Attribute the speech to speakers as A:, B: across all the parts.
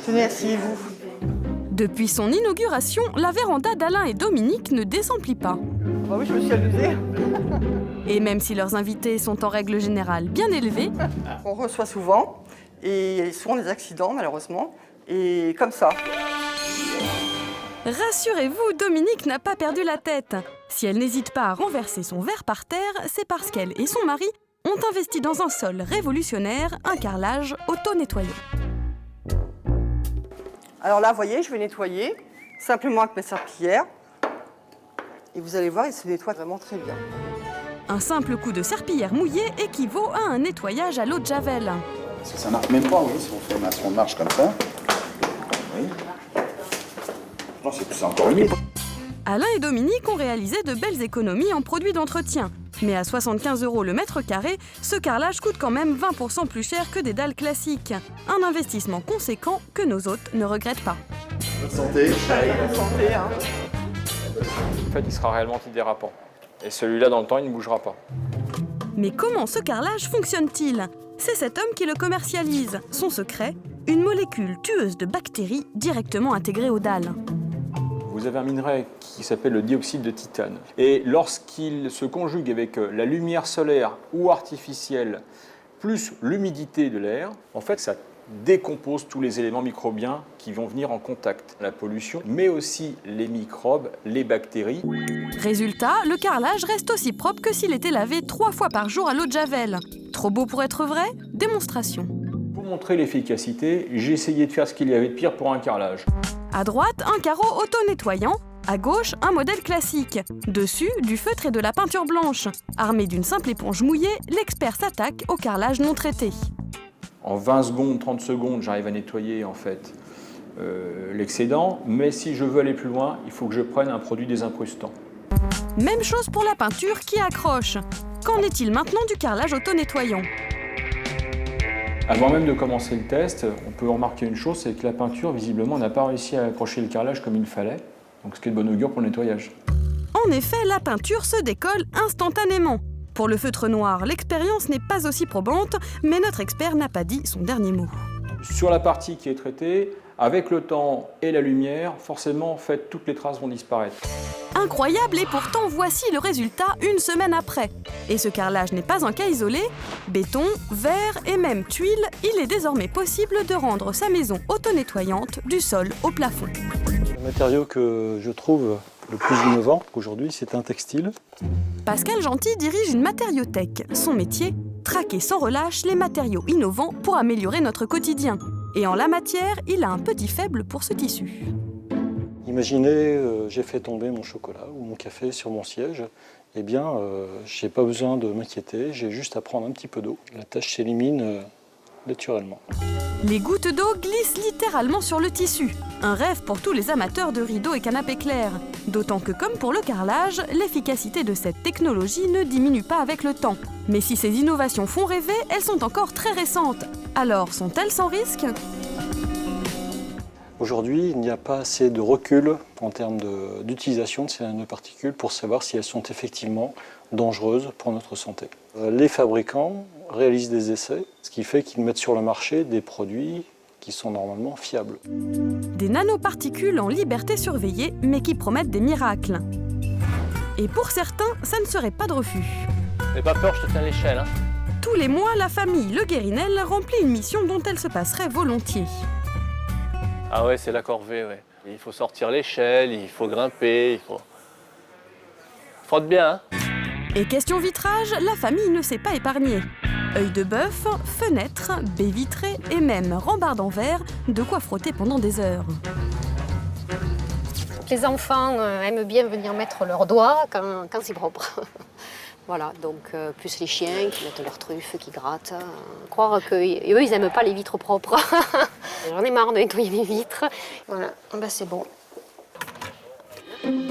A: Tenez, asseyez-vous.
B: Depuis son inauguration, la véranda d'Alain et Dominique ne désemplit pas.
A: Bah oui, je me suis amusée.
B: Et même si leurs invités sont en règle générale bien élevés,
A: On reçoit souvent, et il y a souvent des accidents, malheureusement. Et comme ça.
B: rassurez-vous, Dominique n'a pas perdu la tête. Si elle n'hésite pas à renverser son verre par terre, c'est parce qu'elle et son mari ont investi dans un sol révolutionnaire, un carrelage auto-nettoyant.
A: Alors là, vous voyez, je vais nettoyer, simplement avec mes serpillères. Et vous allez voir, il se nettoie vraiment très bien.
B: Un simple coup de serpillière mouillée équivaut à un nettoyage à l'eau de Javel.
C: Parce que ça marche même pas, oui, si on marche comme ça. Oui. Non, c'est encore mieux.
B: Alain et Dominique ont réalisé de belles économies en produits d'entretien. Mais à 75 € le mètre carré, ce carrelage coûte quand même 20% plus cher que des dalles classiques. Un investissement conséquent que nos hôtes ne regrettent pas.
C: Bonne santé.
A: Bonne santé, hein.
D: En fait, il sera réellement antidérapant. Et celui-là, dans le temps, il ne bougera pas.
B: Mais comment ce carrelage fonctionne-t-il? C'est cet homme qui le commercialise. Son secret, une molécule tueuse de bactéries directement intégrée aux dalles.
D: Vous avez un minerai qui s'appelle le dioxyde de titane. Et lorsqu'il se conjugue avec la lumière solaire ou artificielle, plus l'humidité de l'air, en fait, ça décompose tous les éléments microbiens qui vont venir en contact. La pollution, mais aussi les microbes, les bactéries.
B: Résultat, le carrelage reste aussi propre que s'il était lavé 3 fois par jour à l'eau de Javel. Trop beau pour être vrai? Démonstration.
D: Pour montrer l'efficacité, j'ai essayé de faire ce qu'il y avait de pire pour un carrelage.
B: À droite, un carreau auto-nettoyant. À gauche, un modèle classique. Dessus, du feutre et de la peinture blanche. Armé d'une simple éponge mouillée, l'expert s'attaque au carrelage non traité.
D: En 20 secondes, 30 secondes, j'arrive à nettoyer en fait l'excédent. Mais si je veux aller plus loin, il faut que je prenne un produit désincrustant.
B: Même chose pour la peinture qui accroche. Qu'en est-il maintenant du carrelage auto-nettoyant?
D: Avant même de commencer le test, on peut remarquer une chose, c'est que la peinture, visiblement, n'a pas réussi à accrocher le carrelage comme il fallait. Donc ce qui est de bon augure pour le nettoyage.
B: En effet, la peinture se décolle instantanément. Pour le feutre noir, l'expérience n'est pas aussi probante, mais notre expert n'a pas dit son dernier mot.
D: Sur la partie qui est traitée, avec le temps et la lumière, forcément, en fait, toutes les traces vont disparaître.
B: Incroyable, et pourtant voici le résultat une semaine après. Et ce carrelage n'est pas un cas isolé. Béton, verre et même tuiles, il est désormais possible de rendre sa maison auto-nettoyante du sol au plafond.
E: Le matériau que je trouve le plus innovant aujourd'hui, c'est un textile.
B: Pascal Gentil dirige une matériothèque. Son métier, traquer sans relâche les matériaux innovants pour améliorer notre quotidien. Et en la matière, il a un petit faible pour ce tissu.
E: Imaginez, j'ai fait tomber mon chocolat ou mon café sur mon siège. Eh bien, je n'ai pas besoin de m'inquiéter, j'ai juste à prendre un petit peu d'eau. La tâche s'élimine naturellement.
B: Les gouttes d'eau glissent littéralement sur le tissu. Un rêve pour tous les amateurs de rideaux et canapés clairs. D'autant que, comme pour le carrelage, l'efficacité de cette technologie ne diminue pas avec le temps. Mais si ces innovations font rêver, elles sont encore très récentes. Alors, sont-elles sans risque ?
E: Aujourd'hui, il n'y a pas assez de recul en termes d'utilisation de ces nanoparticules pour savoir si elles sont effectivement dangereuses pour notre santé. Les fabricants réalisent des essais, ce qui fait qu'ils mettent sur le marché des produits qui sont normalement fiables.
B: Des nanoparticules en liberté surveillée, mais qui promettent des miracles. Et pour certains, ça ne serait pas de refus.
F: N'aie pas peur, je te tiens l'échelle.
B: Tous les mois, la famille Le Guérinel remplit une mission dont elle se passerait volontiers.
F: Ah ouais, c'est la corvée, ouais. Il faut sortir l'échelle, il faut grimper, il faut... Frotte bien, hein.
B: Et question vitrage, la famille ne s'est pas épargnée. Œil de bœuf, fenêtres, baies vitrées et même rambardes en verre, de quoi frotter pendant des heures.
G: Les enfants aiment bien venir mettre leurs doigts quand c'est propre. Voilà, donc plus les chiens qui mettent leurs truffes, qui grattent. Croire qu'eux, ils n'aiment pas les vitres propres. J'en ai marre de nettoyer les vitres. Voilà, ben c'est bon.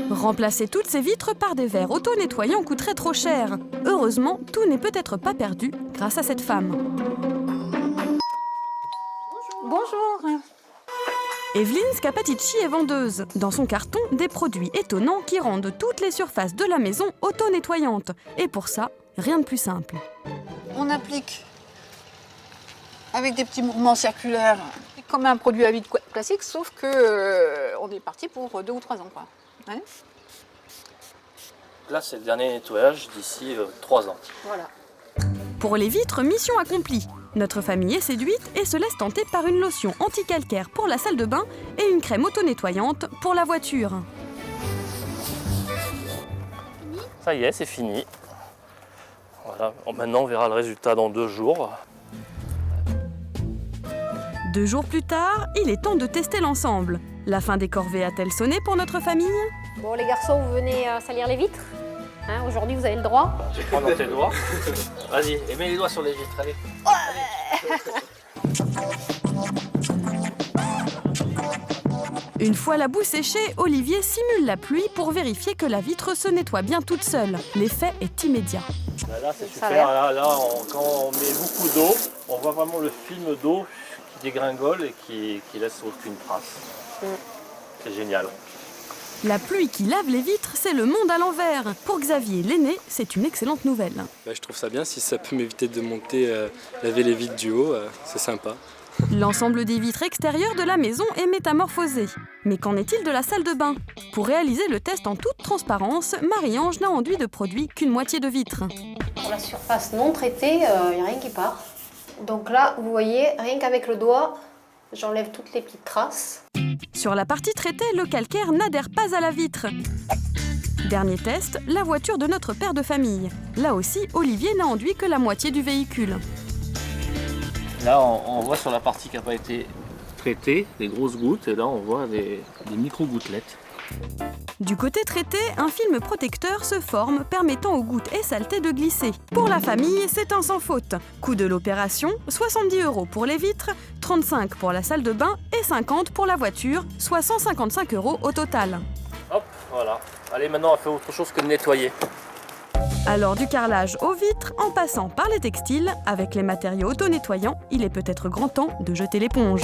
B: Remplacer toutes ces vitres par des verres auto-nettoyants coûterait trop cher. Heureusement, tout n'est peut-être pas perdu grâce à cette femme.
H: Bonjour.
B: Evelyne Scapatici est vendeuse. Dans son carton, des produits étonnants qui rendent toutes les surfaces de la maison auto-nettoyantes. Et pour ça, rien de plus simple.
H: On applique avec des petits mouvements circulaires comme un produit à vide classique, sauf que on est parti pour 2 ou 3 ans, quoi. Ouais.
F: Là, c'est le dernier nettoyage d'ici 3 ans.
G: Voilà.
B: Pour les vitres, mission accomplie. Notre famille est séduite et se laisse tenter par une lotion anti-calcaire pour la salle de bain et une crème auto-nettoyante pour la voiture.
F: Ça y est, c'est fini. Voilà. Maintenant, on verra le résultat dans 2 jours.
B: 2 jours plus tard, il est temps de tester l'ensemble. La fin des corvées a-t-elle sonné pour notre famille?
G: Bon, les garçons, vous venez salir les vitres. Hein, aujourd'hui, vous avez le droit.
F: Je vais prendre dans tes doigts. Vas-y, et mets les doigts sur les vitres, allez.
B: Une fois la boue séchée, Olivier simule la pluie pour vérifier que la vitre se nettoie bien toute seule. L'effet est immédiat.
F: Là, c'est
G: Ça a
F: super.
G: l'air.
F: Là, quand on met beaucoup d'eau, on voit vraiment le film d'eau qui dégringole et qui laisse aucune trace. C'est génial.
B: La pluie qui lave les vitres, c'est le monde à l'envers. Pour Xavier, l'aîné, c'est une excellente nouvelle.
I: Je trouve ça bien, si ça peut m'éviter de monter, laver les vitres du haut, c'est sympa.
B: L'ensemble des vitres extérieures de la maison est métamorphosé. Mais qu'en est-il de la salle de bain? Pour réaliser le test en toute transparence, Marie-Ange n'a enduit de produit qu'une moitié de vitre.
G: Pour la surface non traitée, il n'y a rien qui part. Donc là, vous voyez, rien qu'avec le doigt, j'enlève toutes les petites traces.
B: Sur la partie traitée, le calcaire n'adhère pas à la vitre. Dernier test, la voiture de notre père de famille. Là aussi, Olivier n'a enduit que la moitié du véhicule.
F: Là, on voit sur la partie qui n'a pas été traitée, des grosses gouttes, et là, on voit des micro-gouttelettes.
B: Du côté traité, un film protecteur se forme permettant aux gouttes et saletés de glisser. Pour la famille, c'est un sans faute. Coût de l'opération, 70 € pour les vitres, 35 pour la salle de bain et 50 pour la voiture, soit 155 € au total.
F: Hop, voilà. Allez, maintenant, on va faire autre chose que de nettoyer.
B: Alors du carrelage aux vitres, en passant par les textiles, avec les matériaux auto-nettoyants, il est peut-être grand temps de jeter l'éponge.